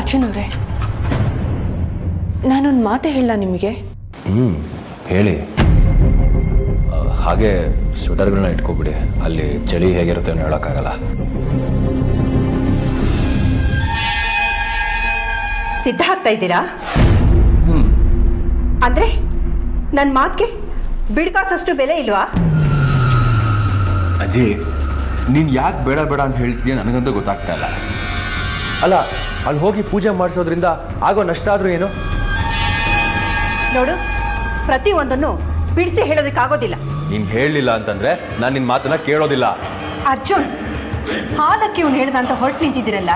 ಅರ್ಜುನ್ ಅವರೇ, ನಾನೊಂದು ಮಾತೇ ಹೇಳ ನಿಮಗೆ. ಹೇಳಿ. ಹಾಗೆ ಸ್ವೆಟರ್ಗಳನ್ನ ಇಟ್ಕೊಬಿಡಿ, ಅಲ್ಲಿ ಚಳಿ ಹೇಗಿರುತ್ತೆ ಅನ್ನೋ ಹೇಳೋಕ್ಕಾಗಲ್ಲ. ಸಿದ್ಧ ಆಗ್ತಾ ಇದ್ದೀರಾ? ಅಂದ್ರೆ ನನ್ನ ಮಾತಿಗೆ ಬಿಡ್ಕಾಸಷ್ಟು ಬೆಲೆ ಇಲ್ವಾ? ಅಜ್ಜಿ, ನೀನು ಯಾಕೆ ಬೇಡ ಬೇಡ ಅಂತ ಹೇಳ್ತಿದ್ಯಾ ನನಗಂತೂ ಗೊತ್ತಾಗ್ತಾ ಇಲ್ಲ. ಅಲ್ಲ, ಅಲ್ಲಿ ಹೋಗಿ ಪೂಜೆ ಮಾಡಿಸೋದ್ರಿಂದ ಆಗೋ ನಷ್ಟ ಆದ್ರೂ ಏನು? ನೋಡು, ಪ್ರತಿಯೊಂದನ್ನು ಬಿಡಿಸಿ ಹೇಳೋದಕ್ಕಾಗೋದಿಲ್ಲ. ನೀನು ಹೇಳಲಿಲ್ಲ ಅಂತಂದ್ರೆ ನಾನು ನಿನ್ನ ಮಾತನ್ನ ಕೇಳೋದಿಲ್ಲ. ಅರ್ಜುನ್, ಹಾಲಕ್ಕೆ ಇವ್ನು ಹೇಳ್ದಂತ ಹೊರಟು ನಿಂತಿದ್ದೀರಲ್ಲ,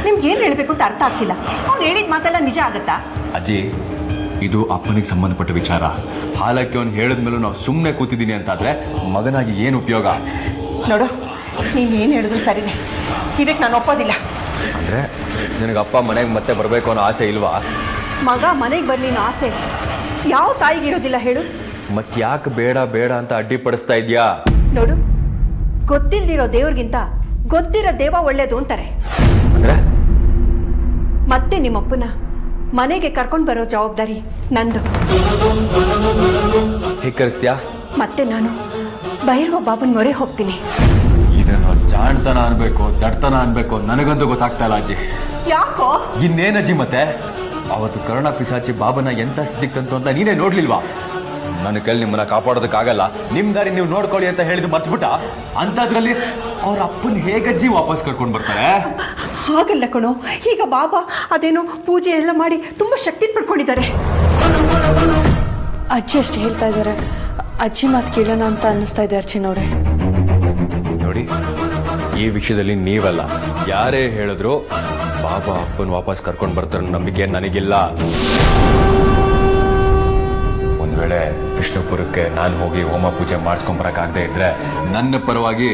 ನಿಮ್ಗೆ ಏನು ಹೇಳಬೇಕು ಅಂತ ಅರ್ಥ ಆಗ್ತಿಲ್ಲ. ಅವ್ನು ಹೇಳಿದ ಮಾತೆಲ್ಲ ನಿಜ ಆಗತ್ತಾ? ಅಜ್ಜಿ, ಇದು ಅಪ್ಪನಿಗೆ ಸಂಬಂಧಪಟ್ಟ ವಿಚಾರ. ಹಾಲಕ್ಕೆ ಅವ್ನು ಹೇಳಿದ್ಮೇಲೂ ನಾವು ಸುಮ್ಮನೆ ಕೂತಿದ್ದೀನಿ ಅಂತಾದ್ರೆ ಮಗನಾಗಿ ಏನು ಉಪಯೋಗ? ನೋಡು, ನೀನು ಏನು ಹೇಳಿದ್ರು ಸರಿನೇ, ಇದಕ್ಕೆ ನಾನು ಒಪ್ಪೋದಿಲ್ಲ. ಅಂದರೆ ನಿನಗೆ ಅಪ್ಪ ಮನೆಗೆ ಮತ್ತೆ ಬರಬೇಕು ಅನ್ನೋ ಆಸೆ ಇಲ್ವಾ? ಮಗ ಮನೆಗೆ ಬರಲಿ ಅನ್ನೋ ಆಸೆ ಯಾವ ತಾಯಿಗಿರೋದಿಲ್ಲ ಹೇಳು? ಮತ್ತೆ ಯಾಕೆ ಬೇಡ ಬೇಡ ಅಂತ ಅಡ್ಡಿಪಡಿಸ್ತಾ ಇದೆಯಾ? ನೋಡು, ಗೊತ್ತಿಲ್ದಿರೋ ದೇವ್ರಿಗಿಂತ ಗೊತ್ತಿರೋ ದೇವ ಒಳ್ಳೇದು ಅಂತಾರೆ. ಅಂದ್ರೆ ಮತ್ತೆ ನಿಮ್ಮಪ್ಪನ ಮನೆಗೆ ಕರ್ಕೊಂಡು ಬರೋ ಜವಾಬ್ದಾರಿ ನಂದು. ಹೇಗೆ ಕರೆಸ್ತೀಯಾ? ಮತ್ತೆ ನಾನು ಬೈರುವ ಬಾಬನ್ ಮೊರೆ ಹೋಗ್ತೀನಿ. ಇದನ್ನು ಜಾಣ್ತನ ಅನ್ಬೇಕು ದಡ್ತನ ಅನ್ಬೇಕು ನನಗಂತೂ ಗೊತ್ತಾಗ್ತಾ ಇಲ್ಲ ಅಜ್ಜಿ. ಯಾಕೋ? ಇನ್ನೇನಜ್ಜಿ, ಮತ್ತೆ ಅವತ್ತು ಕರುಣ ಪಿಸಾಚಿ ಬಾಬನ ಎಂತ ಸ್ಥಿತಿಕ್ಕಂತು ಅಂತ ನೀನೇ ನೋಡ್ಲಿಲ್ವಾ? ನನ್ನ ಕೈಲಿ ನಿಮ್ಮನ್ನ ಕಾಪಾಡೋದಕ್ಕಾಗಲ್ಲ, ನಿಮ್ಮ ದಾರಿ ನೀವು ನೋಡ್ಕೊಳ್ಳಿ ಅಂತ ಹೇಳಿದ್ದು ಮರ್ತ್ಬಿಟ್ಟ. ಅಂಥದ್ರಲ್ಲಿ ಅವ್ರ ಅಪ್ಪನ ಹೇಗಜ್ಜಿ ವಾಪಸ್ ಕರ್ಕೊಂಡು ಬರ್ತಾರೆ? ಹಾಗಲ್ಲ ಕಣೋ, ಈಗ ಬಾಬಾ ಅದೇನೋ ಪೂಜೆ ಎಲ್ಲ ಮಾಡಿ ತುಂಬ ಶಕ್ತಿ ಪಡ್ಕೊಂಡಿದ್ದಾರೆ. ಅಜ್ಜಿ ಅಷ್ಟು ಹೇಳ್ತಾ ಇದ್ದಾರೆ, ಅಜ್ಜಿ ಮಾತು ಕೇಳೋಣ ಅಂತ ಅನ್ನಿಸ್ತಾ ಇದೆ ಅರ್ಜುನ್ ಅವರೇ. ನೋಡಿ, ಈ ವಿಷಯದಲ್ಲಿ ನೀವಲ್ಲ, ಯಾರೇ ಹೇಳಿದ್ರು ಬಾಬಾ ಅಪ್ಪನ ವಾಪಸ್ ಕರ್ಕೊಂಡು ಬರ್ತಾರೆ ನಂಬಿಕೆ ನನಗಿಲ್ಲ. ಒಂದು ವೇಳೆ ವಿಷ್ಣುಪುರಕ್ಕೆ ನಾನು ಹೋಗಿ ಹೋಮ ಪೂಜೆ ಮಾಡಿಸ್ಕೊಂಬರಕ್ಕಾಗದೇ ಇದ್ರೆ ನನ್ನ ಪರವಾಗಿ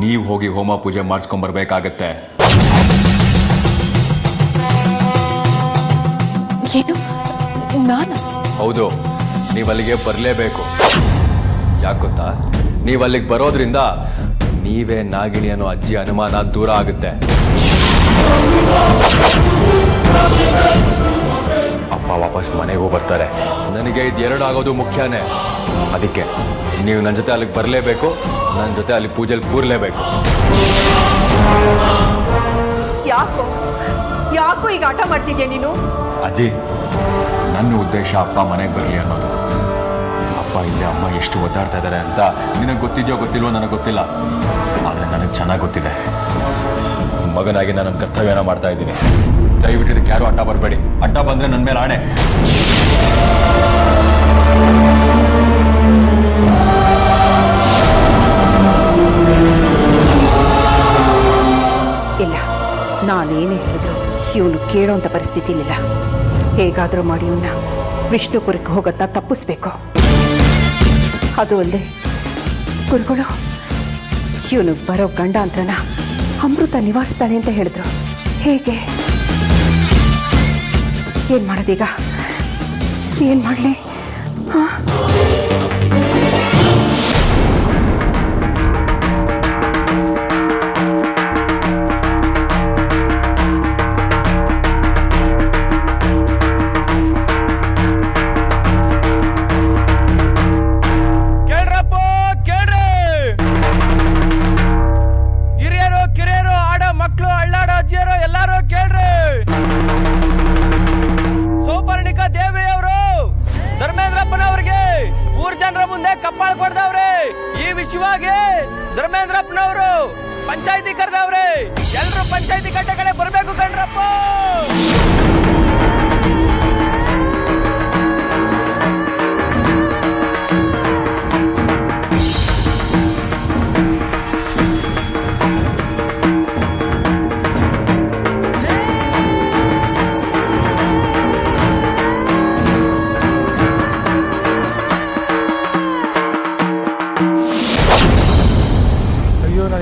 ನೀವು ಹೋಗಿ ಹೋಮ ಪೂಜೆ ಮಾಡಿಸ್ಕೊಂಬರ್ಬೇಕಾಗತ್ತೆ. ಏನು? ನಾನು? ಹೌದು, ನೀವು ಅಲ್ಲಿಗೆ ಬರಲೇಬೇಕು. ಯಾಕೆ ಗೊತ್ತಾ? ನೀವು ಅಲ್ಲಿಗೆ ಬರೋದ್ರಿಂದ ನೀವೇ ನಾಗಿಣಿ ಅನ್ನೋ ಅಜ್ಜಿ ಅನುಮಾನ ದೂರ ಆಗುತ್ತೆ. ಅಪ್ಪ ವಾಪಸ್ ಮನೆಗೂ ಬರ್ತಾರೆ. ನನಗೆ ಇದೆರಡು ಆಗೋದು ಮುಖ್ಯನೇ. ಅದಕ್ಕೆ ನೀವು ನನ್ನ ಜೊತೆ ಅಲ್ಲಿಗೆ ಬರಲೇಬೇಕು, ನನ್ನ ಜೊತೆ ಅಲ್ಲಿ ಪೂಜೆಲಿ ಕೂರಲೇಬೇಕು. ಯಾಕೋ ಯಾಕೋ ಈಗ ಆಟ ಮಾಡ್ತಿದ್ಯಾ ನೀನು? ಅಜ್ಜಿ, ನನ್ನ ಉದ್ದೇಶ ಅಪ್ಪ ಮನೆಗೆ ಬರಲಿ ಅನ್ನೋದು. ಅಪ್ಪ ಇಲ್ಲೇ ಅಮ್ಮ ಎಷ್ಟು ಒದ್ದಾಡ್ತಾ ಇದ್ದಾರೆ ಅಂತ ನಿನಗೆ ಗೊತ್ತಿದೆಯೋ ಗೊತ್ತಿಲ್ವೋ ನನಗೆ ಗೊತ್ತಿಲ್ಲ, ಆದರೆ ನನಗೆ ಚೆನ್ನಾಗಿ ಗೊತ್ತಿದೆ. ಮಗನಾಗಿ ನಾನು ನನ್ನ ಕರ್ತವ್ಯನ ಮಾಡ್ತಾ ಇದ್ದೀನಿ. ದಯವಿಟ್ಟು ಇದಕ್ಕೆ ಯಾರು ಅಡ್ಡ ಬರಬೇಡಿ. ಅಡ್ಡ ಬಂದರೆ ನನ್ನ ಮೇಲೆ ಆಣೆ. ಇಲ್ಲ, ನಾನೇನೇ ಹೇಳಿದ್ರು ಇವನು ಕೇಳೋಂಥ ಪರಿಸ್ಥಿತಿ ಇಲ್ಲ. ಹೇಗಾದರೂ ಮಾಡಿ ಇವನ್ನ ವಿಷ್ಣುಪುರಕ್ಕೆ ಹೋಗೋದನ್ನ ತಪ್ಪಿಸ್ಬೇಕು. ಅದು ಅಲ್ಲದೆ ಗುರುಗಳು ಇವನಿಗೆ ಬರೋ ಗಂಡ ಅಂತನ ಅಮೃತ ನಿವಾರಿಸ್ತಾಳೆ ಅಂತ ಹೇಳಿದ್ರು. ಹೇಗೆ? ಏನು ಮಾಡೋದೀಗ? ಏನು ಮಾಡಲಿ? ಧರ್ಮೇಂದ್ರಪ್ಪನವರು ಪಂಚಾಯಿತಿ ಕರೆದವ್ರೆ. ಎಲ್ಲರೂ ಪಂಚಾಯಿತಿ ಕಟ್ಟೆ ಕಡೆ ಬರಬೇಕು ಕಣ್ರಪ್ಪ.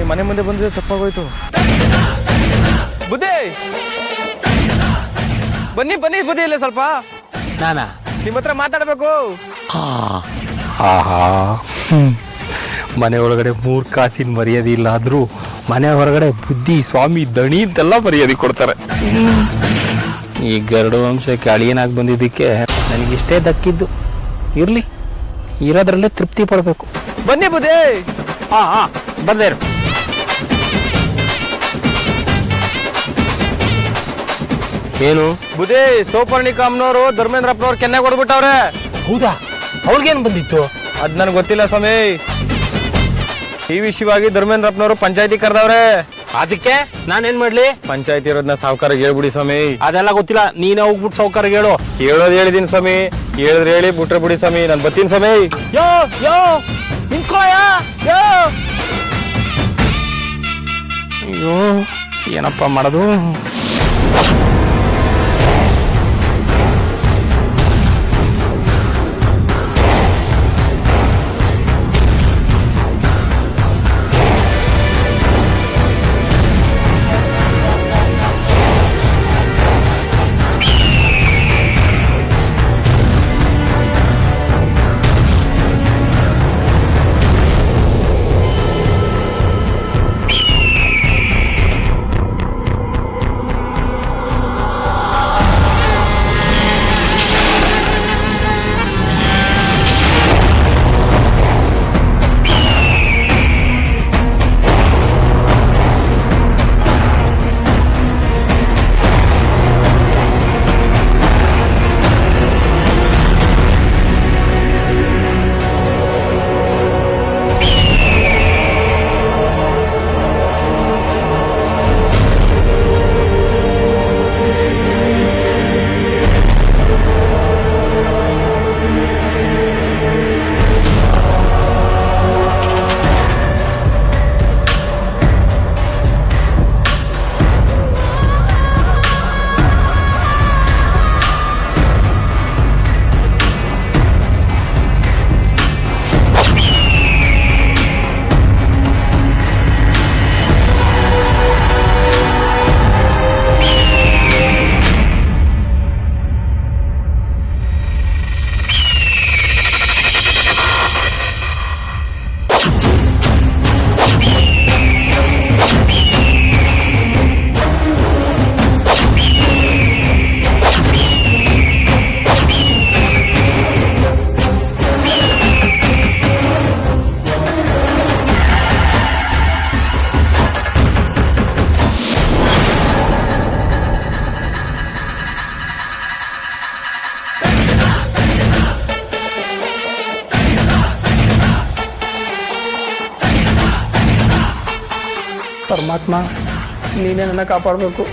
ಮನೆ ಮುಂದೆ ಬಂದ್ರೆ ತಪ್ಪಾಗೋಯ್ತು. ಬುದ್ಧಿ ಬನ್ನಿ ಬನ್ನಿ, ಬುದ್ಧಿ ಇಲ್ಲ ಸ್ವಲ್ಪ. ನಾನಾ ನಿಮ್ಮ ಹತ್ರ ಮಾತಾಡಬೇಕು. ಆಹಾ, ಮನೆ ಒಳಗಡೆ 3 ಕಾಸಿನ ಮರ್ಯಾದೆ ಇಲ್ಲ ಆದ್ರೂ ಮನೆ ಹೊರಗಡೆ ಬುದ್ಧಿ ಸ್ವಾಮಿ ದಣಿ ಅಂತೆಲ್ಲ ಮರ್ಯಾದೆ ಕೊಡ್ತಾರೆ. ಈ ಗರುಡು ವಂಶಕ್ಕೆ ಅಳಿಯನಾಗಿ ಬಂದಿದ್ದಕ್ಕೆ ನನಗಿಷ್ಟೇ ದಕ್ಕಿದ್ದು. ಇರಲಿ, ಇರೋದ್ರಲ್ಲೇ ತೃಪ್ತಿ ಪಡಬೇಕು. ಬನ್ನಿ ಬುದ್ಧಿ. ಹಾಂ ಬಂದೆ. ಏನು ಬುದ್ಧಿ, ಸೌಪರ್ಣಿಕ ಅಮ್ಮನವರು ಧರ್ಮೇಂದ್ರಪ್ಪನವ್ರು ಕೆನ್ನೆ ಕೊಡ್ಬಿಟ್ಟವ್ರೆ. ಹೌದಾ? ಅವ್ರಿಗೇನು ಬಂದಿತ್ತು? ಅದ್ ನನಗೆ ಗೊತ್ತಿಲ್ಲ ಸ್ವಾಮಿ. ಈ ವಿಷಯವಾಗಿ ಧರ್ಮೇಂದ್ರಪ್ಪನವರು ಪಂಚಾಯತಿ ಕರೆದವ್ರೆ. ಅದಕ್ಕೆ ನಾನೇನ್ ಮಾಡ್ಲಿ? ಪಂಚಾಯತಿ ಇರೋದನ್ನ ಸಾವುಕಾರ ಹೇಳ್ಬಿಡಿ ಸ್ವಾಮಿ. ಅದೆಲ್ಲ ಗೊತ್ತಿಲ್ಲ, ನೀನೇ ಹೋಗ್ಬಿಟ್ಟು ಸೌಕರ್ಯ ಹೇಳು. ಹೇಳೋದು ಹೇಳಿದೀನಿ ಸ್ವಾಮಿ. ಹೇಳಿದ್ರೆ ಹೇಳಿ, ಬಿಟ್ರೆ ಬಿಡಿ ಸ್ವಾಮಿ. ನಾನು ಬರ್ತೀನಿ ಸ್ವಾಮಿ. ಯೋ ಯೋ ನಿಂತ್ಕೊಳ್ಳಯ್ಯ. ಯೋ ಅಯ್ಯೋ, ಏನಪ್ಪ ಮಾಡೋದು? ಪರಮಾತ್ಮ, ನೀನೇ ನನ್ನ ಕಾಪಾಡಬೇಕು.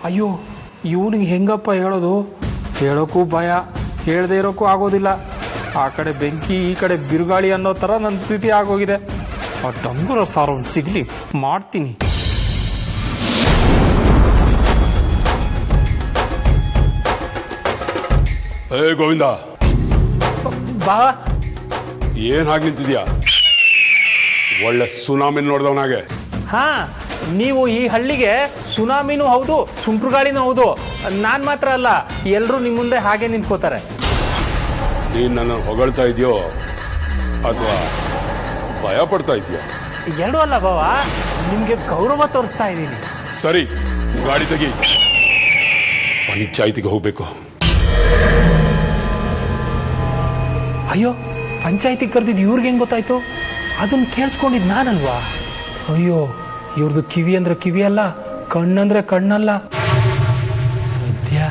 ಅಯ್ಯೋ, ಇವನಿಗೆ ಹೆಂಗಪ್ಪ ಹೇಳೋದು? ಹೇಳೋಕ್ಕೂ ಭಯ, ಹೇಳದೇ ಇರೋಕ್ಕೂ ಆಗೋದಿಲ್ಲ. ಆ ಕಡೆ ಬೆಂಕಿ, ಈ ಕಡೆ ಬಿರುಗಾಳಿ ಅನ್ನೋ ಥರ ನನ್ನ ಸ್ಥಿತಿ ಆಗೋಗಿದೆ. ಆ ಡಂಗುರ ಸಾರು ಸಿಗಲಿ, ಮಾಡ್ತೀನಿ. ಹೇ ಗೋವಿಂದ, ಬಾ. ಏನ್ ಹಾಗೆ ನಿಂತಿದ್ಯಾ? ಒಳ್ಳೆ ಸುನಾಮಿನ್ ನೋಡ್ದವನಾಗೆ. ಹಾ, ನೀವು ಈ ಹಳ್ಳಿಗೆ ಸುನಾಮಿನೂ ಹೌದು, ಸುಂಟ್ರು ಗಾಳಿನೂ ಹೌದು. ನಾನು ಮಾತ್ರ ಅಲ್ಲ, ಎಲ್ಲರೂ ನಿಮ್ಮ ಮುಂದೆ ಹಾಗೆ ನಿಂತ್ಕೋತಾರೆ. ನೀನ್ ನನ್ನ ಹೊಗಳ್ತಾ ಇದೆಯೋ ಅಥವಾ ಭಯ ಪಡ್ತಾ ಇದೆಯೋ? ಎರಡೂ ಅಲ್ಲ ಬಾವ, ನಿಮಗೆ ಗೌರವ ತೋರಿಸ್ತಾ ಇದ್ದೀನಿ. ಸರಿ, ಗಾಡಿ ತೆಗಿ, ಪಂಚಾಯಿತಿಗೆ ಹೋಗ್ಬೇಕು. ಅಯ್ಯೋ, ಪಂಚಾಯತಿಗೆ ಕರೆದಿದ್ದು ಇವ್ರಿಗೆ ಹೆಂಗೆ ಗೊತ್ತಾಯ್ತು? ಅದನ್ನು ಕೇಳಿಸ್ಕೊಂಡಿದ್ದು ನಾನಲ್ವಾ? ಅಯ್ಯೋ, ಇವ್ರದ್ದು ಕಿವಿ ಅಂದ್ರೆ ಕಿವಿ ಅಲ್ಲ, ಕಣ್ಣಂದ್ರೆ ಕಣ್ಣಲ್ಲ. ಸದ್ಯ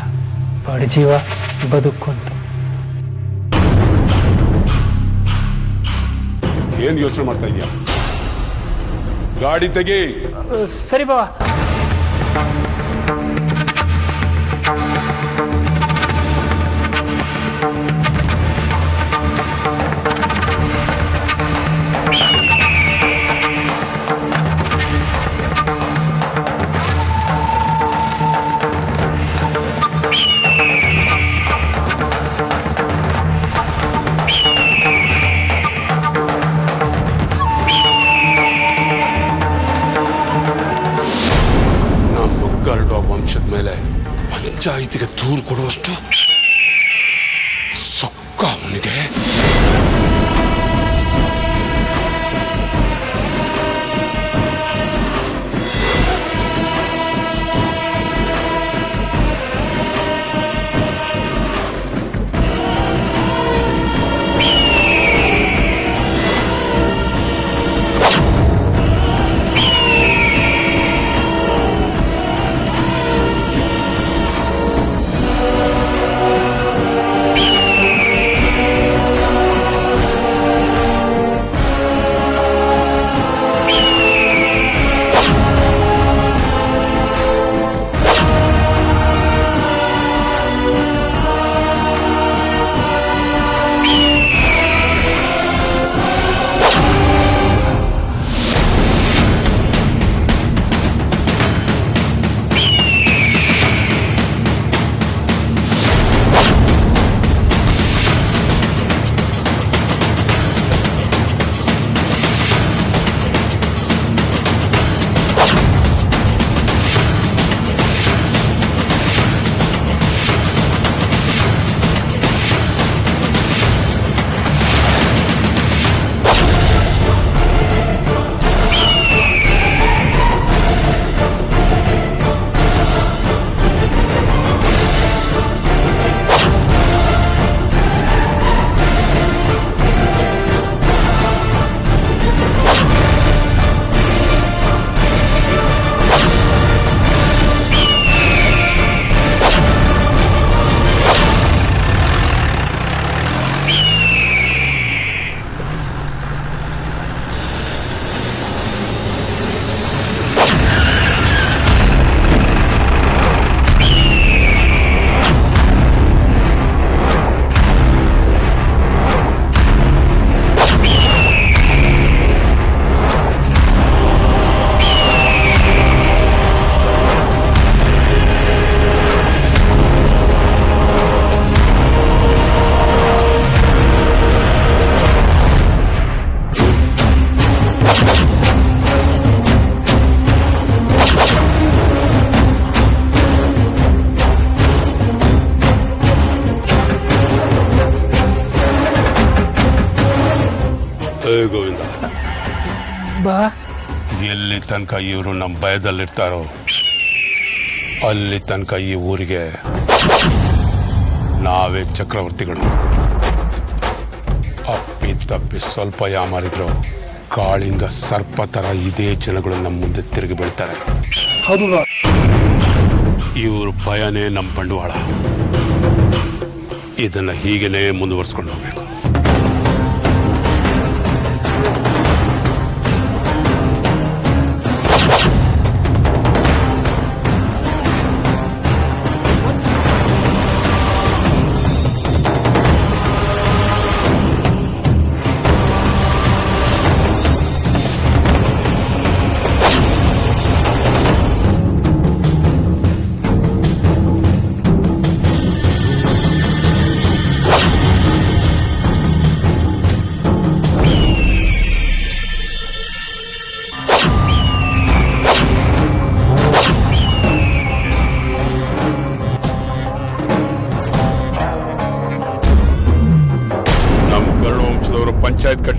ಬಡಜೀವ ಬದುಕುಂತು. ಏನ್ ಯೋಚನೆ ಮಾಡ್ತಾ ಇದೀಯ? ಗಾಡಿ ತೆಗಿ. ಸರಿ ಬಾವ. ವಂಶದ ಮೇಲೆ ಪಂಚಾಯಿತಿಗೆ ದೂರು ಕೊಡುವಷ್ಟು ಸೊಕ್ಕ ಅವನಿಗೆ. ಗೋವಿಂದ, ಬಾ. ಎಲ್ಲಿ ತನಕ ಇವರು ನಮ್ಮ ಭಯದಲ್ಲಿರ್ತಾರೋ ಅಲ್ಲಿ ತನಕ ಈ ಊರಿಗೆ ನಾವೇ ಚಕ್ರವರ್ತಿಗಳು. ಅಪ್ಪಿ ತಪ್ಪಿ ಸ್ವಲ್ಪ ಯಾಮಾರಿದ್ರು ಕಾಳಿಂಗ ಸರ್ಪ ಥರ ಇದೇ ಜನಗಳು ನಮ್ಮ ಮುಂದೆ ತಿರುಗಿ ಬೀಳ್ತಾರೆ. ಹೌದು, ಇವ್ರ ಭಯನೇ ನಮ್ಮ ಬಂಡವಾಳ. ಇದನ್ನು ಹೀಗೇ ಮುಂದುವರ್ಸ್ಕೊಂಡು ಹೋಗ್ಬೇಕು.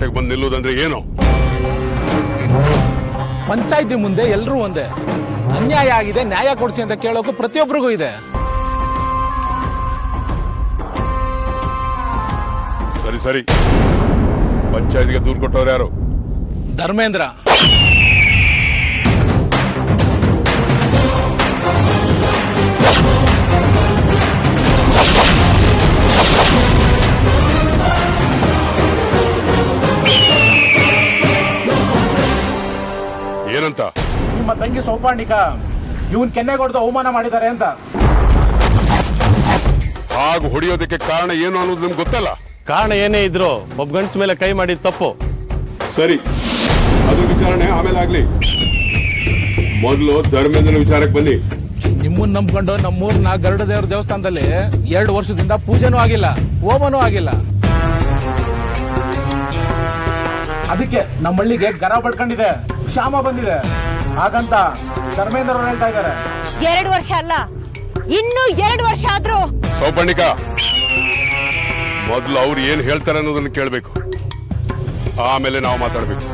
ಜೊತೆಗೆ ಬಂದು ನಿಲ್ಲೋದಂದ್ರೆ ಏನು? ಪಂಚಾಯತಿ ಮುಂದೆ ಎಲ್ಲರೂ ಒಂದೇ. ಅನ್ಯಾಯ ಆಗಿದೆ, ನ್ಯಾಯ ಕೊಡಿಸಿ ಅಂತ ಕೇಳೋಕು ಪ್ರತಿಯೊಬ್ಬರಿಗೂ ಇದೆ. ಸರಿ ಸರಿ, ಪಂಚಾಯತ್ಗೆ ದೂರು ಕೊಟ್ಟವ್ರು ಯಾರು? ಧರ್ಮೇಂದ್ರ. ಏನಂತ? ನಿಮ್ಮ ತಂಗಿ ಸೌಪಾಣಿಕ ಇವನ್ ಕೆನ್ನೆಗೊಡ್ದು ಅವಮಾನ ಮಾಡಿದ್ದಾರೆ ಅಂತ. ಹಾಗೂ ಹೊಡೆಯೋದಕ್ಕೆ ಕಾರಣ ಏನು ಅನ್ನೋದು ನಿಮ್ಗೆ ಗೊತ್ತಲ್ಲ? ಕಾರಣ ಏನೇ ಇದ್ರು ಒಬ್ಬ ಗಂಡಸ ಮೇಲೆ ಕೈ ಮಾಡಿದ ತಪ್ಪು. ಸರಿ, ಅದು ವಿಚಾರಣೆ ಆಮೇಲೆ ಆಗ್ಲಿ. ಮೊದಲು ಧರ್ಮೇಂದ್ರನ ವಿಚಾರಕ್ಕೆ ಬನ್ನಿ. ನಿಮ್ಮನ್ನ ನಂಬ್ಕೊಂಡು ನಮ್ಮೂರ್ನ ಗರುಡ ದೇವ್ರ ದೇವಸ್ಥಾನದಲ್ಲಿ 2 ವರ್ಷದಿಂದ ಪೂಜೆನೂ ಆಗಿಲ್ಲ, ಹೋಮನೂ ಆಗಿಲ್ಲ. ಅದಕ್ಕೆ ನಮ್ಮ ಹಳ್ಳಿಗೆ ಗರ ಪಡ್ಕೊಂಡಿದೆ, ಕ್ಷಾಮ ಬಂದಿದೆ. ಹಾಗಂತ ಧರ್ಮೇಂದ್ರ ಅವರು ಹೇಳ್ತಾ ಇದ್ದಾರೆ. 2 ವರ್ಷ ಅಲ್ಲ, ಇನ್ನು 2 ವರ್ಷ ಆದ್ರೂ. ಸೌಪರ್ಣಿಕ, ಮೊದಲು ಅವ್ರು ಏನ್ ಹೇಳ್ತಾರೆ ಅನ್ನೋದನ್ನ ಕೇಳಬೇಕು, ಆಮೇಲೆ ನಾವು ಮಾತಾಡ್ಬೇಕು.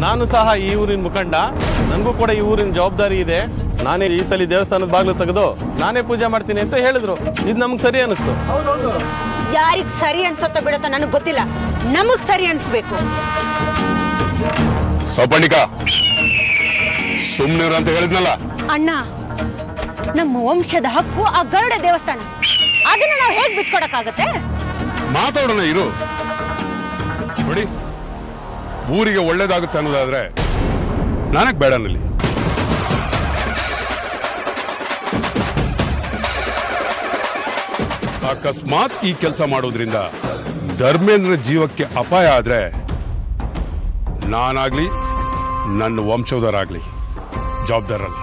ನಾನು ಸಹ ಈ ಊರಿನ ಮುಖಂಡ, ನನಗೂ ಕೂಡ ಈ ಊರಿನ ಜವಾಬ್ದಾರಿ ಇದೆ. ನಾನೇ ಈ ಸಲ ದೇವಸ್ಥಾನದ ಬಾಗಿಲು ತೆಗೆದು ನಾನೇ ಪೂಜೆ ಮಾಡ್ತೀನಿ ಅಂತ ಹೇಳಿದ್ರು. ಇದು ನಮ್ಗೆ ಸರಿ ಅನಿಸ್ತು. ಯಾರಿಗ್ ಸರಿ ಅನ್ಸತ್ತ ಬಿಡತ್ತ ನನಗ್ ಗೊತ್ತಿಲ್ಲ, ನಮಗ್ ಸರಿ ಅನ್ಸ್ಬೇಕು. ಸೌಪರ್ಣಿಕ, ಸುಮ್ನೆ ಅಂತ ಹೇಳಿದ್ನಲ್ಲ. ಅಣ್ಣ, ನಮ್ಮ ವಂಶದ ಹಕ್ಕು ಆ ಗರುಡ ದೇವಸ್ಥಾನ, ಅದನ್ನ ನಾವು ಹೇಗ್ ಬಿಟ್ಕೊಡಕ್ಕಾಗತ್ತೆ? ಮಾತಾಡೋಣ ಇರು. ನೋಡಿ, ಊರಿಗೆ ಒಳ್ಳೇದಾಗುತ್ತೆ ಅನ್ನೋದಾದ್ರೆ ನಾನಕ್ ಬೇಡ ನಲ್ಲಿ. ಅಕಸ್ಮಾತ್ ಈ ಕೆಲಸ ಮಾಡೋದ್ರಿಂದ ಧರ್ಮೇಂದ್ರ ಜೀವಕ್ಕೆ ಅಪಾಯ ಆದ್ರೆ ನಾನಾಗ್ಲಿ ನನ್ನ ವಂಶದವರಾಗ್ಲಿ ಜವಾಬ್ದಾರಲ್ಲ.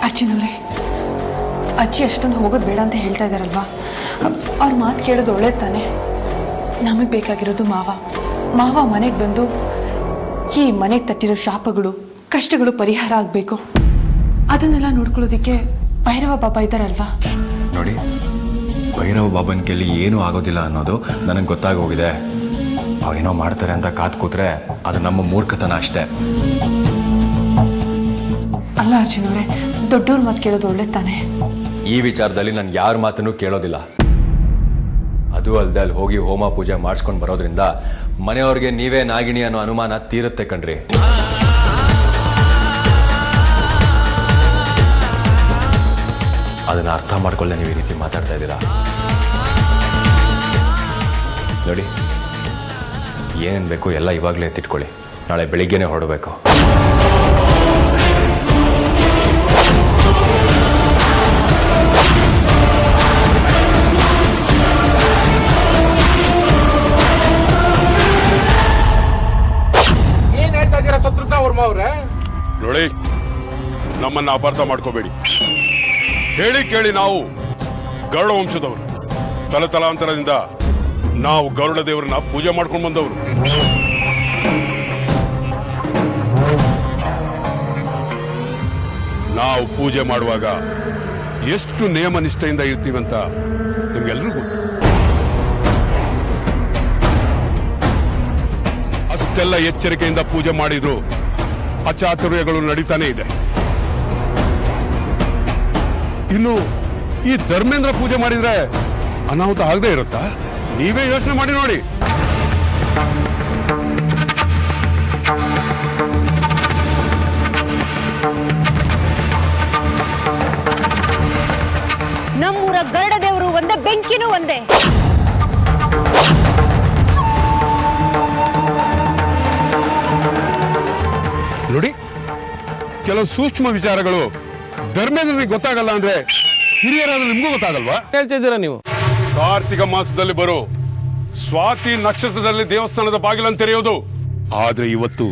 ಅಜ್ಜಿನವ್ರೆ, ಅಜ್ಜಿ ಅಷ್ಟೊಂದು ಹೋಗೋದು ಬೇಡ ಅಂತ ಹೇಳ್ತಾ ಇದ್ದಾರಲ್ವಾ, ಅವ್ರ ಮಾತು ಕೇಳೋದು ಒಳ್ಳೇದು ತಾನೆ. ನಮಗೆ ಬೇಕಾಗಿರೋದು ಮಾವ ಮನೆಗೆ ಬಂದು ಈ ಮನೆಗೆ ತಟ್ಟಿರೋ ಶಾಪಗಳು, ಕಷ್ಟಗಳು ಪರಿಹಾರ ಆಗಬೇಕು. ಅದನ್ನೆಲ್ಲ ನೋಡ್ಕೊಳ್ಳೋದಕ್ಕೆ ಭೈರವ ಬಾಬಾ ಇದ್ದಾರಲ್ವಾ. ನೋಡಿ, ಭೈರವ ಬಾಬನ ಕೈಲಿ ಏನೂ ಆಗೋದಿಲ್ಲ ಅನ್ನೋದು ನನಗೆ ಗೊತ್ತಾಗೋಗಿದೆ. ಅವ್ರೇನೋ ಮಾಡ್ತಾರೆ ಅಂತ ಕಾದು ಕೂತ್ರೆ ಅದು ನಮ್ಮ ಮೂರ್ಖತನ ಅಷ್ಟೇ. ಅಲ್ಲ ಅರ್ಜುನವ್ರೆ, ದೊಡ್ಡವ್ರ ಮಾತು ಕೇಳೋದು ಒಳ್ಳೇದು ತಾನೆ. ಈ ವಿಚಾರದಲ್ಲಿ ನಾನು ಯಾರ ಮಾತನ್ನು ಕೇಳೋದಿಲ್ಲ. ಅದು ಅಲ್ಲದೆ ಅಲ್ಲಿ ಹೋಗಿ ಹೋಮ ಪೂಜೆ ಮಾಡಿಸ್ಕೊಂಡು ಬರೋದ್ರಿಂದ ಮನೆಯವ್ರಿಗೆ ನೀವೇ ನಾಗಿಣಿ ಅನ್ನೋ ಅನುಮಾನ ತೀರುತ್ತೆ ಕಣ್ರಿ. ಅದನ್ನ ಅರ್ಥ ಮಾಡ್ಕೊಳ್ಳೆ ನೀವು ಈ ರೀತಿ ಮಾತಾಡ್ತಾ ಇದ್ದೀರಾ. ನೋಡಿ, ಏನೇನು ಬೇಕು ಎಲ್ಲ ಇವಾಗಲೇ ಎತ್ತಿಟ್ಕೊಳ್ಳಿ, ನಾಳೆ ಬೆಳಿಗ್ಗೆನೆ ಹೊರಡಬೇಕು. ಏನ್ ಹೇಳ್ತಾ ಇದ್ದೀರಾ ಶತ್ರುಘ್ನ ವರ್ಮ ಅವ್ರೆ? ನೋಡಿ, ನಮ್ಮನ್ನ ಅಪಾರ್ಥ ಮಾಡ್ಕೋಬೇಡಿ. ಹೇಳಿ ಕೇಳಿ ನಾವು ಗರುಡ ವಂಶದವರು. ತಲತಲಾಂತರದಿಂದ ನಾವು ಗರುಡ ದೇವರನ್ನ ಪೂಜೆ ಮಾಡ್ಕೊಂಡು ಬಂದವರು. ನಾವು ಪೂಜೆ ಮಾಡುವಾಗ ಎಷ್ಟು ನಿಯಮ ನಿಷ್ಠೆಯಿಂದ ಇರ್ತೀವಂತ ನಿಮ್ಗೆಲ್ರಿಗೂ ಗೊತ್ತು. ಅಷ್ಟೆಲ್ಲ ಎಚ್ಚರಿಕೆಯಿಂದ ಪೂಜೆ ಮಾಡಿದ್ರು ಅಚಾತುರ್ಯಗಳು ನಡೀತಾನೆ ಇದೆ. ಇನ್ನು ಈ ಧರ್ಮೇಂದ್ರ ಪೂಜೆ ಮಾಡಿದ್ರೆ ಅನಾಹುತ ಆಗದೆ ಇರುತ್ತಾ? ನೀವೇ ಯೋಚನೆ ಮಾಡಿ ನೋಡಿ. ನಮ್ಮೂರ ಗರುಡ ದೇವರು ಒಂದೇ, ಬೆಂಕಿನೂ ಒಂದೇ. ನೋಡಿ, ಕೆಲವು ಸೂಕ್ಷ್ಮ ವಿಚಾರಗಳು ಧರ್ಮೇಂದ್ರನಿಗೆ ಗೊತ್ತಾಗಲ್ಲ ಅಂದ್ರೆ ಹಿರಿಯರಾದ್ರೂ ನಿಮ್ಗೂ ಗೊತ್ತಾಗಲ್ವಾ? ಹೇಳ್ತಿದ್ದೀರಾ ನೀವು? ಕಾರ್ತಿಕ ಮಾಸದಲ್ಲಿ ಬರೋ ಸ್ವಾತಿ ನಕ್ಷತ್ರದಲ್ಲಿ ದೇವಸ್ಥಾನದ ಬಾಗಿಲನ್ನು ತೆರೆಯೋದು. ಆದ್ರೆ ಇವತ್ತು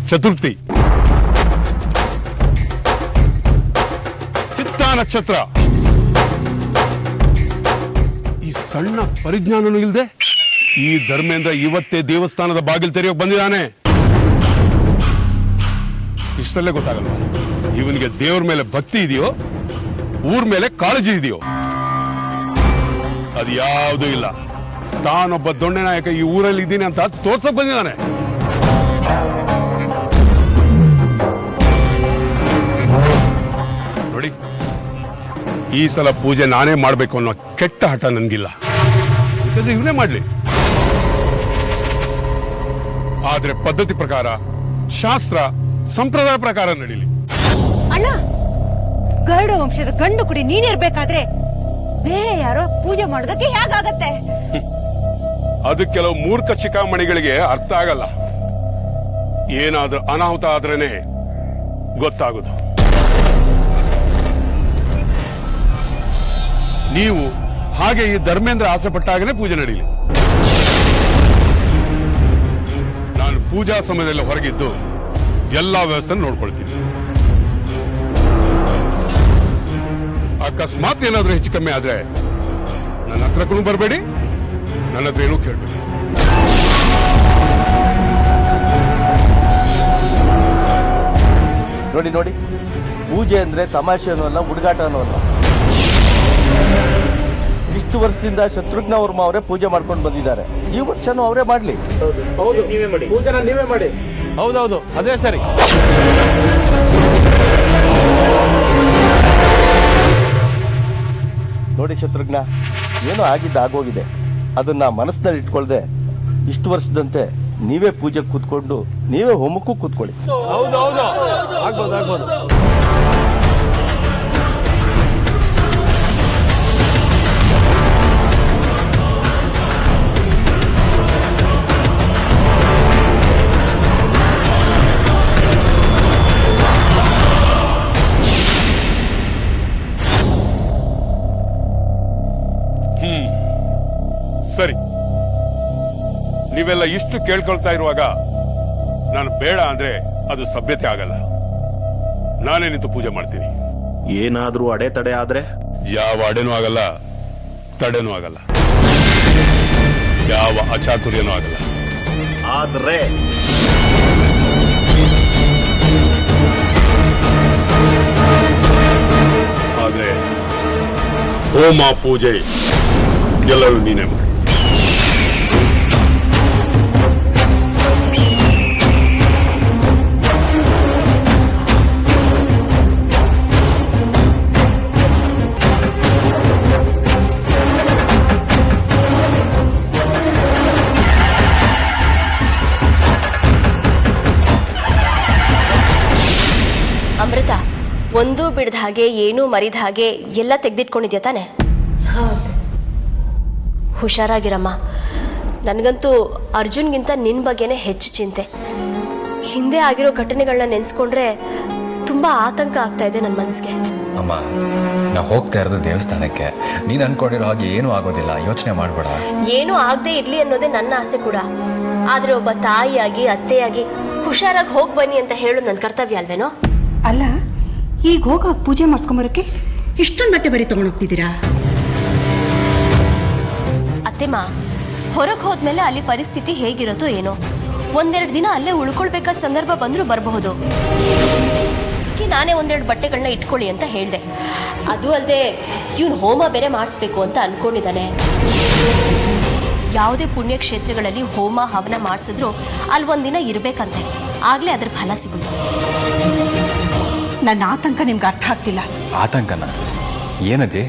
ಚತುರ್ಥಿ, ಚಿತ್ತಾ ನಕ್ಷತ್ರ. ಈ ಸಣ್ಣ ಪರಿಜ್ಞಾನನೂ ಇಲ್ಲದೆ ಈ ಧರ್ಮೇಂದ್ರ ಇವತ್ತೇ ದೇವಸ್ಥಾನದ ಬಾಗಿಲು ತೆರೆಯೋಕೆ ಬಂದಿದ್ದಾನೆ. ಇಷ್ಟಲ್ಲೇ ಗೊತ್ತಾಗಲ್ಲ ಇವನಿಗೆ ದೇವ್ರ ಮೇಲೆ ಭಕ್ತಿ ಇದೆಯೋ ಊರ್ ಮೇಲೆ ಕಾಳಜಿ ಇದೆಯೋ. ಅದು ಯಾವುದೂ ಇಲ್ಲ. ತಾನೊಬ್ಬ ದೊಣ್ಣೆ ನಾಯಕ ಈ ಊರಲ್ಲಿ ಇದ್ದೀನಿ ಅಂತ ತೋರ್ಸಕ್ ಬಂದಿದ್ದಾನೆ. ನೋಡಿ, ಈ ಸಲ ಪೂಜೆ ನಾನೇ ಮಾಡ್ಬೇಕು ಅನ್ನೋ ಕೆಟ್ಟ ಹಠ ನನ್ಗಿಲ್ಲ. ಇವನೇ ಮಾಡ್ಲಿ, ಆದ್ರೆ ಪದ್ಧತಿ ಪ್ರಕಾರ, ಶಾಸ್ತ್ರ ಸಂಪ್ರದಾಯ ಪ್ರಕಾರ ನಡೀಲಿ. ಅಣ್ಣ, ಗರುಡ ವಂಶದ ಗಂಡು ಕುಡಿ ನೀನಿರ್ಬೇಕಾದ್ರೆ ಬೇರೆ ಯಾರೋ ಪೂಜೆ ಮಾಡೋದಕ್ಕೆ ಹೇಗಾಗತ್ತೆ? ಅದು ಕೆಲವು ಮೂರ್ಖ ಚಿಕಾಮಣಿಗಳಿಗೆ ಅರ್ಥ ಆಗಲ್ಲ. ಏನಾದ್ರೂ ಅನಾಹುತ ಆದ್ರೇನೆ ಗೊತ್ತಾಗೋದು. ನೀವು ಹಾಗೆ ಈ ಧರ್ಮೇಂದ್ರ ಆಸೆ ಪಟ್ಟಾಗನೇ ಪೂಜೆ ನಡೀಲಿ. ನಾನು ಪೂಜಾ ಸಮಯದಲ್ಲಿ ಹೊರಗಿದ್ದು ಎಲ್ಲಾ ವ್ಯವಸ್ಥೆ ನೋಡ್ಕೊಳ್ತೀನಿ. ಅಕಸ್ಮಾತ್ ಏನಾದ್ರೂ ಹೆಚ್ಚು ಕಮ್ಮಿ ಆದ್ರೆ ನನ್ನ ಹತ್ರಕ್ಕೂ ಬರಬೇಡಿ, ನನ್ನ ಹತ್ರ ಏನೂ ಕೇಳಬೇಡಿ. ನೋಡಿ ನೋಡಿ, ಪೂಜೆ ಅಂದ್ರೆ ತಮಾಷೆನೂ ಅಲ್ಲ, ಹುಡುಗಾಟನೂ ಅಲ್ಲ. ಇಷ್ಟು ವರ್ಷದಿಂದ ಶತ್ರುಘ್ನ ವರ್ಮ ಅವರೇ ಪೂಜೆ ಮಾಡ್ಕೊಂಡು ಬಂದಿದ್ದಾರೆ. ಈ ವರ್ಷನೂ ಅವರೇ ಮಾಡ್ಲಿ. ಪೂಜೆನ ನೀವೇ ಮಾಡಿ. ಹೌದೌದು, ಅದೇ ಸರಿ. ನೋಡಿ ಶತ್ರುಘ್ನ, ಏನೋ ಆಗಿದ್ದು ಆಗೋಗಿದೆ. ಅದನ್ನ ಮನಸ್ಸಿನಲ್ಲಿ ಇಟ್ಕೊಳ್ದೆ ಇಷ್ಟು ವರ್ಷದಂತೆ ನೀವೇ ಪೂಜೆಗೆ ಕೂತ್ಕೊಂಡು ನೀವೇ ಹೋಮಕ್ಕೂ ಕೂತ್ಕೊಳ್ಳಿ. ಹೌದೌದು, ಆಗ್ಬೋದು ಆಗ್ಬೋದು. ಸರಿ, ನೀವೆಲ್ಲ ಇಷ್ಟು ಕೇಳ್ಕೊಳ್ತಾ ಇರುವಾಗ ನಾನು ಬೇಡ ಅಂದ್ರೆ ಅದು ಸಭ್ಯತೆ ಆಗಲ್ಲ. ನಾನೇ ನಿಂತು ಪೂಜೆ ಮಾಡ್ತೀನಿ. ಏನಾದ್ರೂ ಅಡೆತಡೆ ಆದ್ರೆ? ಯಾವ ಅಡೆನೂ ಆಗಲ್ಲ, ತಡೆನೂ ಆಗಲ್ಲ, ಯಾವ ಅಚಾತುರ್ಯನೂ ಆಗಲ್ಲ. ಆದ್ರೆ ಹೋಮ ಪೂಜೆ ಎಲ್ಲರೂ ನೀನೇ ಮಾಡಿ. ಅಮೃತ, ಒಂದೂ ಬಿಡದ ಹಾಗೆ ಏನೂ ಮರಿದ ಹಾಗೆ ಎಲ್ಲ ತೆಗೆದಿಟ್ಕೊಂಡಿದ್ಯಾ ತಾನೆ? ಹುಷಾರಾಗಿರಮ್ಮ. ನನಗಂತೂ ಅರ್ಜುನ್ಗಿಂತ ನಿನ್ನ ಬಗ್ಗೆನೇ ಹೆಚ್ಚು ಚಿಂತೆ. ಹಿಂದೆ ಆಗಿರೋ ಘಟನೆಗಳನ್ನ ನೆನೆಸ್ಕೊಂಡ್ರೆ ತುಂಬ ಆತಂಕ ಆಗ್ತಾ ಇದೆ ನನ್ನ ಮನಸ್ಸಿಗೆ. ಅಮ್ಮ, ನಾವು ಹೋಗ್ತಾ ಇರೋದು ದೇವಸ್ಥಾನಕ್ಕೆ. ನೀನು ಅನ್ಕೊಂಡಿರೋ ಹಾಗೆ ಏನೂ ಆಗೋದಿಲ್ಲ, ಯೋಚನೆ ಮಾಡಬೇಡ. ಏನೂ ಆಗದೆ ಇರಲಿ ಅನ್ನೋದೇ ನನ್ನ ಆಸೆ ಕೂಡ. ಆದರೆ ಒಬ್ಬ ತಾಯಿಯಾಗಿ ಅತ್ತೆಯಾಗಿ ಹುಷಾರಾಗಿ ಹೋಗಿ ಬನ್ನಿ ಅಂತ ಹೇಳೋದು ನನ್ನ ಕರ್ತವ್ಯ ಅಲ್ವೇನೋ? ಅಲ್ಲ, ಈಗ ಹೋಗ ಪೂಜೆ ಮಾಡಿಸ್ಕೊಂಬರೋಕ್ಕೆ ಇಷ್ಟೊಂದು ಬಟ್ಟೆ ಬರೀ ತೊಗೊಂಡೋಗ್ತಿದ್ದೀರಾ? ಅತ್ತೆಮ್ಮ, ಹೊರಗೆ ಹೋದ್ಮೇಲೆ ಅಲ್ಲಿ ಪರಿಸ್ಥಿತಿ ಹೇಗಿರುತ್ತೋ ಏನೋ, ಒಂದೆರಡು ದಿನ ಅಲ್ಲೇ ಉಳ್ಕೊಳ್ಬೇಕಾದ ಸಂದರ್ಭ ಬಂದರೂ ಬರಬಹುದು. ನಾನೇ ಒಂದೆರಡು ಬಟ್ಟೆಗಳನ್ನ ಇಟ್ಕೊಳ್ಳಿ ಅಂತ ಹೇಳಿದೆ. ಅದು ಅಲ್ಲದೆ ಇವನು ಹೋಮ ಬೇರೆ ಮಾಡಿಸ್ಬೇಕು ಅಂತ ಅನ್ಕೊಂಡಿದ್ದಾನೆ. ಯಾವುದೇ ಪುಣ್ಯಕ್ಷೇತ್ರಗಳಲ್ಲಿ ಹೋಮ ಹವನ ಮಾಡಿಸಿದ್ರು ಅಲ್ಲಿ ಒಂದಿನ ಇರಬೇಕಂತೆ, ಆಗಲೇ ಅದ್ರ ಫಲ ಸಿಗೋದು. ನನ್ನ ಆತಂಕ ನಿಮ್ಗೆ ಅರ್ಥ ಆಗ್ತಿಲ್ಲ. ಆತಂಕನ? ಏನಜ್ಜಿ?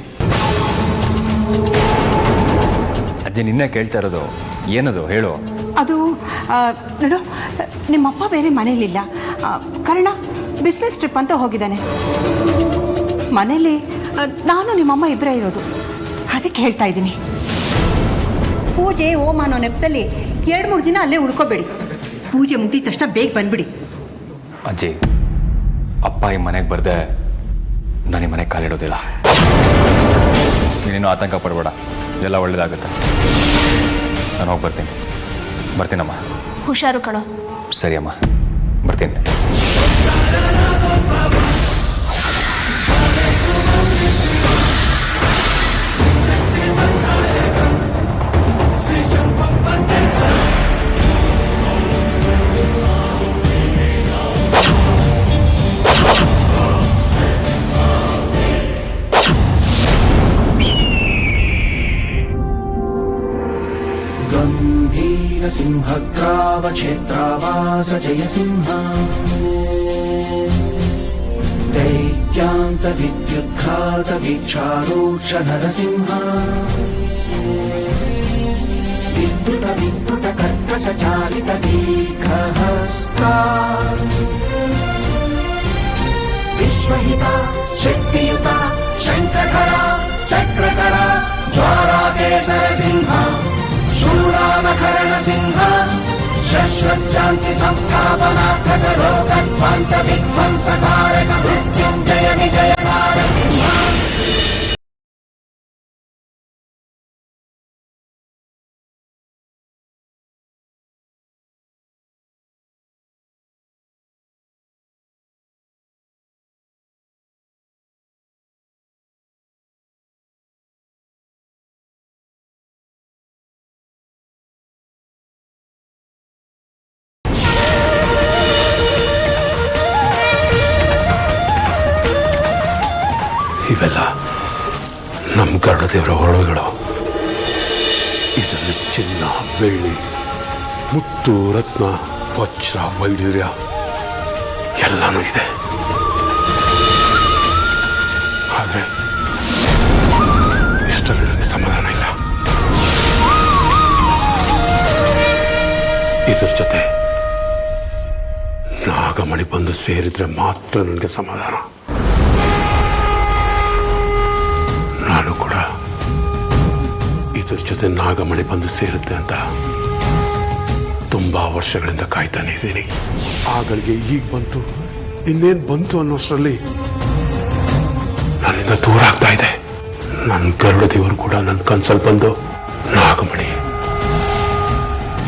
ಅಜ್ಜಿ ನಿನ್ನೆ ಕೇಳ್ತಾ ಇರೋದು ಏನದು ಹೇಳು. ಅದು ನೋಡು, ನಿಮ್ಮಪ್ಪ ಬೇರೆ ಮನೇಲಿಲ್ಲ. ಕಾರಣ ಬಿಸ್ನೆಸ್ ಟ್ರಿಪ್ ಅಂತ ಹೋಗಿದ್ದಾನೆ. ಮನೇಲಿ ನಾನು ನಿಮ್ಮಮ್ಮ ಇಬ್ಬರೇ ಇರೋದು. ಅದಕ್ಕೆ ಹೇಳ್ತಾ ಇದ್ದೀನಿ, ಪೂಜೆ ಹೋಮ ಅನ್ನೋ ನೆಪದಲ್ಲಿ 2-3 ದಿನ ಅಲ್ಲೇ ಉಳ್ಕೋಬೇಡಿ. ಪೂಜೆ ಮುಗಿದ ತಕ್ಷಣ ಬೇಗ ಬಂದ್ಬಿಡಿ. ಅಜ್ಜಿ, ಅಪ್ಪ ಈ ಮನೆಗೆ ಬರ್ದೆ ನಾನು ಈ ಮನೆಗೆ ಕಾಲಿಡೋದಿಲ್ಲ. ನೀನೇನು ಆತಂಕ ಪಡಬೇಡ, ಎಲ್ಲ ಒಳ್ಳೇದಾಗುತ್ತೆ. ನಾನು ಹೋಗಿ ಬರ್ತೀನಿ. ಬರ್ತೀನಮ್ಮ. ಹುಷಾರು ಕಣೋ. ಸರಿ ಅಮ್ಮ, ಬರ್ತೀನಿ. सिंहग्रावक्षेत्रावास जयसिंह दैत्यान्त विद्युद्घात वीक्षारूक्ष नरसिंह विस्तृत विस्फुट कर्कश चालित दीर्घहस्ता विश्वहिता शक्तियुता शङ्खधरा चक्रधरा ज्वालाकेसर सिंह शूरामकरण सिंह शश्वशान्ति संस्थापनार्थक लोकध्वंस विध्वंसकारक मृत्युञ्जय विजय नारसिंह। ಇವೆಲ್ಲ ನಮ್ಮ ಗರುಡದೇವರ ಒಡವೆಗಳು. ಇದರಲ್ಲಿ ಚಿನ್ನ, ಬೆಳ್ಳಿ, ಮುತ್ತು, ರತ್ನ, ವಜ್ರ, ವೈಡೂರ್ಯ ಎಲ್ಲನೂ ಇದೆ. ಆದರೆ ಇಷ್ಟರಲ್ಲಿ ನನಗೆ ಸಮಾಧಾನ ಇಲ್ಲ. ಇದ್ರ ಜೊತೆ ನಾಗಮಣಿ ಬಂದು ಸೇರಿದ್ರೆ ಮಾತ್ರ ನನಗೆ ಸಮಾಧಾನ. ನಾನು ಕೂಡ ಇದ್ರ ಜೊತೆ ನಾಗಮಣಿ ಬಂದು ಸೇರುತ್ತೆ ಅಂತ ತುಂಬಾ ವರ್ಷಗಳಿಂದ ಕಾಯ್ತಾನೆ ಇದ್ದೀನಿ. ಆಗಳಿಗೆ ಈಗ ಬಂತು, ಇನ್ನೇನು ಬಂತು ಅನ್ನೋಷ್ಟರಲ್ಲಿ ನನ್ನಿಂದ ದೂರ ಆಗ್ತಾ ಇದೆ. ನನ್ನ ಗರುಡ ದೇವರು ಕೂಡ ನನ್ನ ಕನ್ಸಲ್ಲಿ ಬಂದು ನಾಗಮಣಿ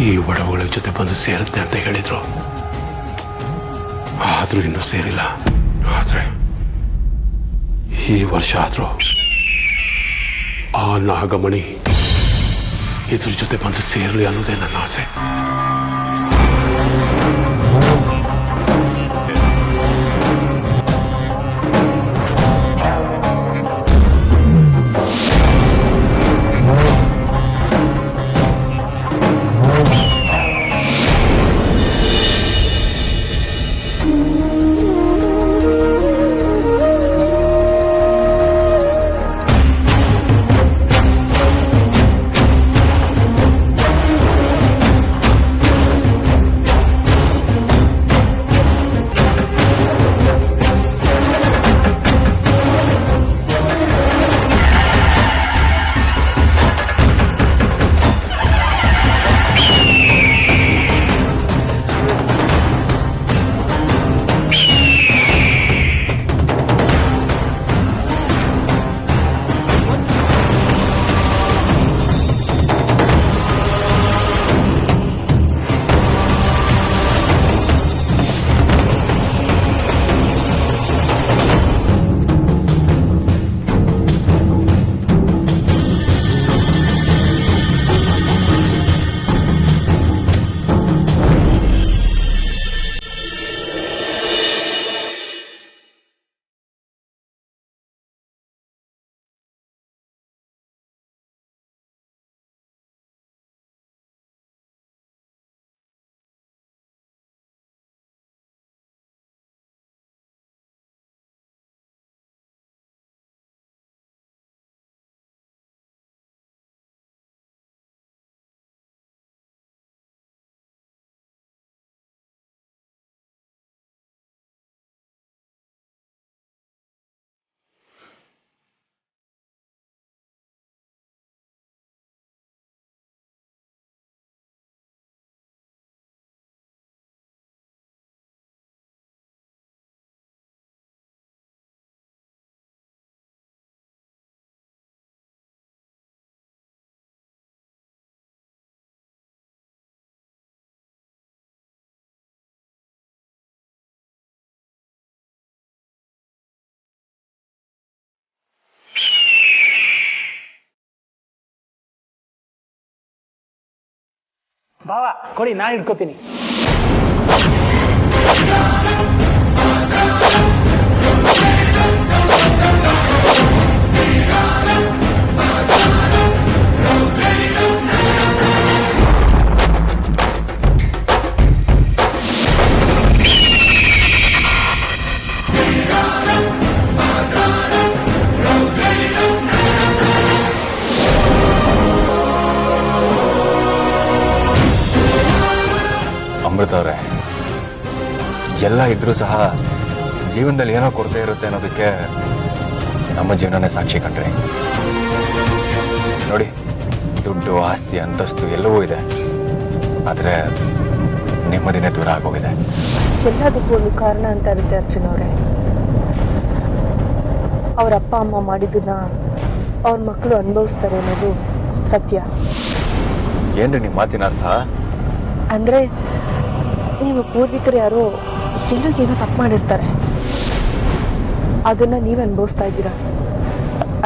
ಈ ಒಡವುಗಳ ಜೊತೆ ಬಂದು ಸೇರುತ್ತೆ ಅಂತ ಹೇಳಿದ್ರು. ಆದ್ರೂ ಇನ್ನೂ ಸೇರಿಲ್ಲ. ಆದ್ರೆ ಈ ವರ್ಷ ಆದ್ರೂ ಆ ನಾಗಮಣಿ ಇದ್ರ ಜೊತೆ ಬಂದು ಸೇರಲಿ ಅನ್ನೋದೇ ನನ್ನ ಆಸೆ. ಬಾವ ಕೊಡಿ, ನಾನು ಇಟ್ಕೋತೀನಿ. ಅಮೃತ ಅವರೇ, ಎಲ್ಲ ಇದ್ರೂ ಸಹ ಜೀವನದಲ್ಲಿ ಏನೋ ಕೊರತೆ ಇರುತ್ತೆ ಅನ್ನೋದಕ್ಕೆ ನಮ್ಮ ಜೀವನನೇ ಸಾಕ್ಷಿ ಕಂಡ್ರಿ. ನೋಡಿ, ದುಡ್ಡು, ಆಸ್ತಿ, ಅಂತಸ್ತು ಎಲ್ಲವೂ ಇದೆ, ಆದರೆ ನೆಮ್ಮದಿನೇ ದೂರ ಆಗೋಗಿದೆ. ಎಲ್ಲದಕ್ಕೂ ಒಂದು ಕಾರಣ ಅಂತ ಇರುತ್ತೆ ಅರ್ಜುನ್ ಅವರೇ. ಅವ್ರ ಅಪ್ಪ ಅಮ್ಮ ಮಾಡಿದ್ದನ್ನ ಅವ್ರ ಮಕ್ಕಳು ಅನುಭವಿಸ್ತಾರೆ ಅನ್ನೋದು ಸತ್ಯ. ಏನ್ರಿ ನಿಮ್ಮ ಮಾತಿನ ಅರ್ಥ? ಅಂದರೆ ನಿಮ್ಮ ಪೂರ್ವಿಕರು ಯಾರೋ ಎಲ್ಲೋ ಏನೋ ತಪ್ಪು ಮಾಡಿರ್ತಾರೆ, ಅದನ್ನು ನೀವು ಅನುಭವಿಸ್ತಾ ಇದ್ದೀರಾ.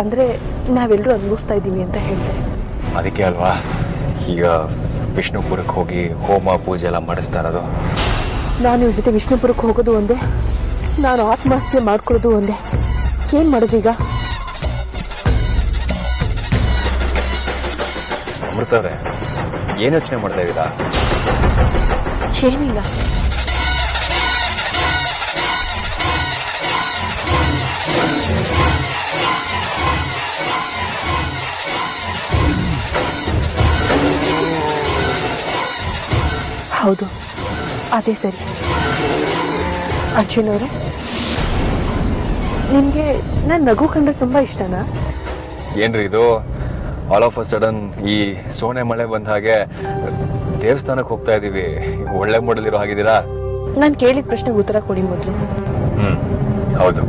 ಅಂದರೆ ನಾವೆಲ್ಲರೂ ಅನುಭವಿಸ್ತಾ ಇದ್ದೀವಿ ಅಂತ ಹೇಳಿದೆ. ಅದಕ್ಕೆ ಅಲ್ವಾ ಈಗ ವಿಷ್ಣುಪುರಕ್ಕೆ ಹೋಗಿ ಹೋಮ ಪೂಜೆ ಎಲ್ಲ ಮಾಡಿಸ್ತಾ ಇರೋದು. ನಾನು ಇವ್ರ ಜೊತೆ ವಿಷ್ಣುಪುರಕ್ಕೆ ಹೋಗೋದು ಒಂದೇ, ನಾನು ಆತ್ಮಹತ್ಯೆ ಮಾಡ್ಕೊಳ್ಳೋದು ಒಂದೇ. ಏನು ಮಾಡೋದು ಈಗ? ಅಮೃತ ಅವರೇ, ಏನು ಯೋಚನೆ ಮಾಡ್ತಾ ಇದ್ದೀರಾ? ಏನಿಲ್ಲ. ಹೌದು, ಅದೇ ಸರಿ. ಅರ್ಜುನ್ ಅವರೇ, ನಿಮಗೆ ನನ್ನ ನಗು ಕಂಡ್ರೆ ತುಂಬ ಇಷ್ಟನಾ? ಏನ್ರಿ ಇದು ಆಲ್ ಆಫ್ ಅ ಸಡನ್ ಈ ಸೋನೆ ಮಳೆ ಬಂದ ಹಾಗೆ ದೇವಸ್ಥಾನಕ್ಕೆ ಹೋಗ್ತಾ ಇದ್ದೀವಿ, ಒಳ್ಳೆ ಮೂಡಲಿರೋ ಹಾಗಿದ್ದೀರಾ? ನಾನು ಕೇಳಿದ ಪ್ರಶ್ನೆಗೆ ಉತ್ತರ ಕೊಡಿ ಮೊದಲು. ಹೌದು,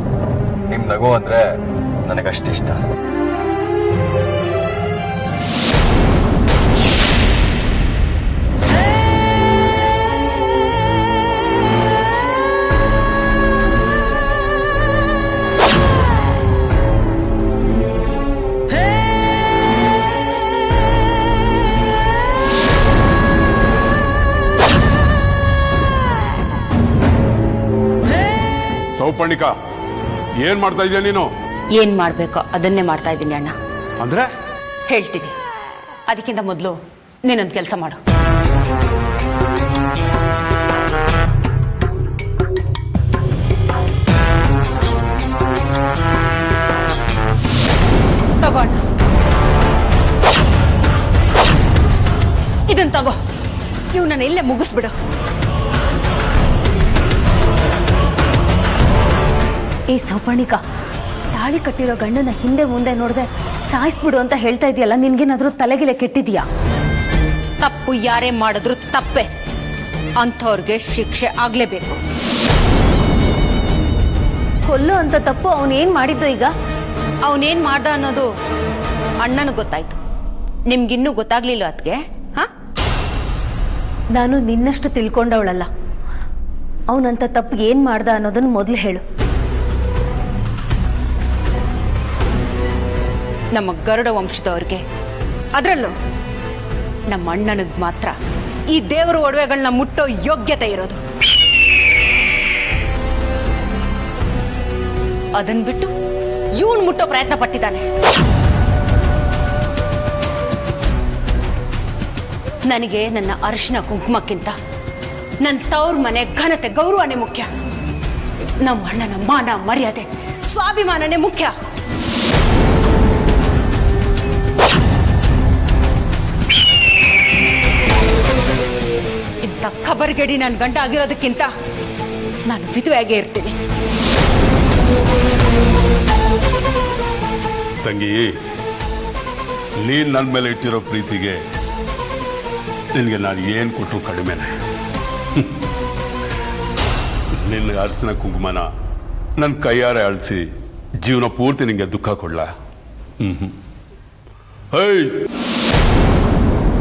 ನಿಮ್ಮ ನಗು ಅಂದರೆ ನನಗಷ್ಟಿಷ್ಟ. ಸೌಪರ್ಣಿಕ, ಏನ್ ಮಾಡ್ತಾ ಇದೀಯ ನೀನು? ಏನ್ ಮಾಡ್ಬೇಕೋ ಅದನ್ನೇ ಮಾಡ್ತಾ ಇದ್ದೀನಿ ಅಣ್ಣ. ಅಂದ್ರೆ ಹೇಳ್ತೀನಿ. ಅದಕ್ಕಿಂತ ಮೊದಲು ನೀನೊಂದು ಕೆಲಸ ಮಾಡು. ತಗೋಣ, ಇದನ್ನ ತಗೋ. ಇವನನ್ನ ಇಲ್ಲೇ ಮುಗಿಸ್ಬಿಡು. ಏ ಸೌಪರ್ಣಿಕ, ತಾಳಿ ಕಟ್ಟಿರೋ ಗಂಡನ ಹಿಂದೆ ಮುಂದೆ ನೋಡದೆ ಸಾಯಿಸ್ಬಿಡು ಅಂತ ಹೇಳ್ತಾ ಇದೆಯಲ್ಲ, ನಿನ್ಗೇನಾದ್ರೂ ತಲೆಗಿಲೆ ಕೆಟ್ಟಿದ್ಯಾ? ತಪ್ಪು ಯಾರೇ ಮಾಡಿದ್ರು ತಪ್ಪೆ, ಅಂಥವ್ರಿಗೆ ಶಿಕ್ಷೆ ಆಗ್ಲೇಬೇಕು. ಕೊಲ್ಲೋ ಅಂತ ತಪ್ಪು ಅವನೇನ್ ಮಾಡಿದ್ದು ಈಗ? ಅವನೇನ್ ಮಾಡ್ದ ಅನ್ನೋದು ಅಣ್ಣನಿಗೆ ಗೊತ್ತಾಯ್ತು, ನಿಮ್ಗಿನ್ನೂ ಗೊತ್ತಾಗ್ಲಿಲ್ಲ ಅದ್ಗೆ? ಹಾ, ನಾನು ನಿನ್ನಷ್ಟು ತಿಳ್ಕೊಂಡವಳಲ್ಲ. ಅವನಂತ ತಪ್ಪು ಏನ್ ಮಾಡ್ದ ಅನ್ನೋದನ್ನ ಮೊದಲು ಹೇಳು. ನಮ್ಮ ಗರುಡ ವಂಶದವ್ರಿಗೆ, ಅದರಲ್ಲೂ ನಮ್ಮ ಅಣ್ಣನಿಗೆ ಮಾತ್ರ ಈ ದೇವರ ಒಡವೆಗಳನ್ನ ಮುಟ್ಟೋ ಯೋಗ್ಯತೆ ಇರೋದು. ಅದನ್ ಬಿಟ್ಟು ಇವನ್ ಮುಟ್ಟೋ ಪ್ರಯತ್ನ ಪಟ್ಟಿದ್ದಾನೆ. ನನಗೆ ನನ್ನ ಅರಿಶಿನ ಕುಂಕುಮಕ್ಕಿಂತ ನನ್ನ ತವ್ರ ಮನೆ ಘನತೆ ಗೌರವನೇ ಮುಖ್ಯ. ನಮ್ಮ ಅಣ್ಣನ ಮಾನ ಮರ್ಯಾದೆ ಸ್ವಾಭಿಮಾನನೇ ಮುಖ್ಯ. ಇಂಥ ಖಬರ್ಗೇಡಿ ನನ್ನ ಗಂಡ ಆಗಿರೋದಕ್ಕಿಂತ ನಾನು ವಿಧವೆಯಾಗೇ ಇರ್ತೀನಿ. ತಂಗಿ, ನೀನ್ ನನ್ನ ಮೇಲೆ ಇಟ್ಟಿರೋ ಪ್ರೀತಿಗೆ ನಿನಗೆ ನಾನು ಏನು ಕೊಟ್ಟರು ಕಡಿಮೆನೆ. ನಿನ್ನ ಅರಸಿನ ಕುಂಕುಮನ ನನ್ನ ಕೈಯಾರೆ ಅಳಿಸಿ ಜೀವನ ಪೂರ್ತಿ ನಿಂಗೆ ದುಃಖ ಕೊಡ್ಲ?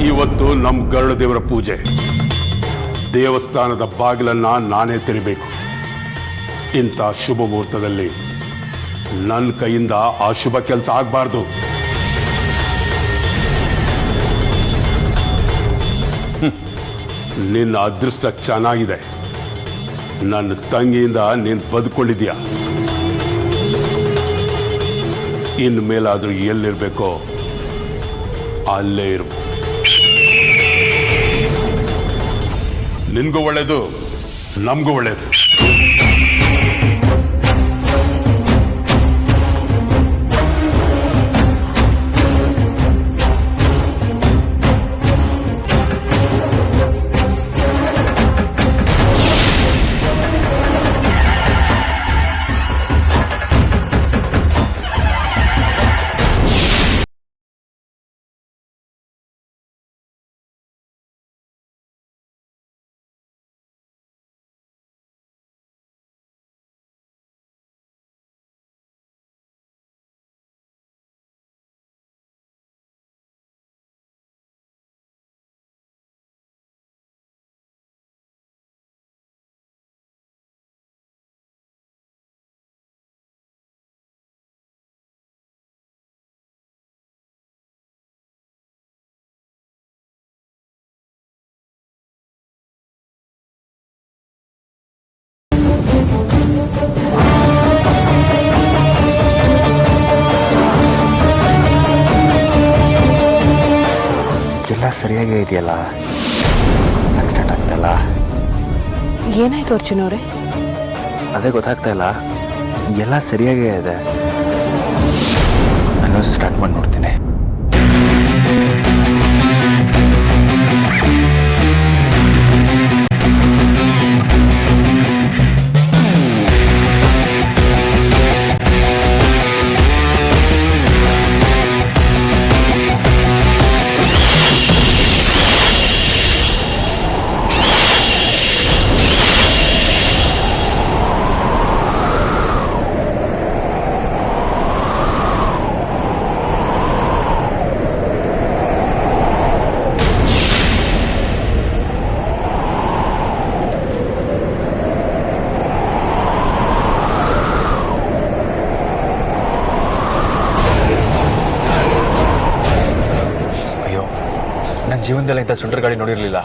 ಇವತ್ತು ನಮ್ಮ ಗರುಡ ದೇವರ ಪೂಜೆ. ದೇವಸ್ಥಾನದ ಬಾಗಿಲನ್ನ ನಾನೇ ತೆರಿಬೇಕು. ಇಂಥ ಶುಭ ಮುಹೂರ್ತದಲ್ಲಿ ನನ್ನ ಕೈಯಿಂದ ಆ ಶುಭ ಕೆಲಸ ಆಗಬಾರ್ದು. ನಿನ್ನ ಅದೃಷ್ಟ ಚೆನ್ನಾಗಿದೆ. ನನ್ನ ತಂಗಿಯಿಂದ ನೀನು ಬದುಕೊಂಡಿದ್ಯಾ. ಇನ್ನು ಮೇಲಾದರೂ ಎಲ್ಲಿರ್ಬೇಕೋ ಅಲ್ಲೇ ಇರು. ನಿನ್ಗೂ ಒಳ್ಳೇದು, ನಮಗೂ ಒಳ್ಳೇದು. ಎಲ್ಲ ಸರಿಯಾಗೇ ಇದೆಯಲ್ಲ, ಆಕ್ಸಿಡೆಂಟ್ ಆಗ್ತಲ್ಲ. ಏನಾಯ್ತು ಅರ್ಜುನ್ ಅವರೇ? ಅದೇ ಗೊತ್ತಾಗ್ತಾ ಇಲ್ಲ. ಎಲ್ಲ ಸರಿಯಾಗೇ ಇದೆ. ನಾನು ಸ್ಟಾರ್ಟ್ ಮಾಡಿ ನೋಡ್ತೀನಿ. ಜೀವನದಲ್ಲಿ ಇಂಥ ಸುಂಟರ್ ಗಾಡಿ ನೋಡಿರಲಿಲ್ಲ.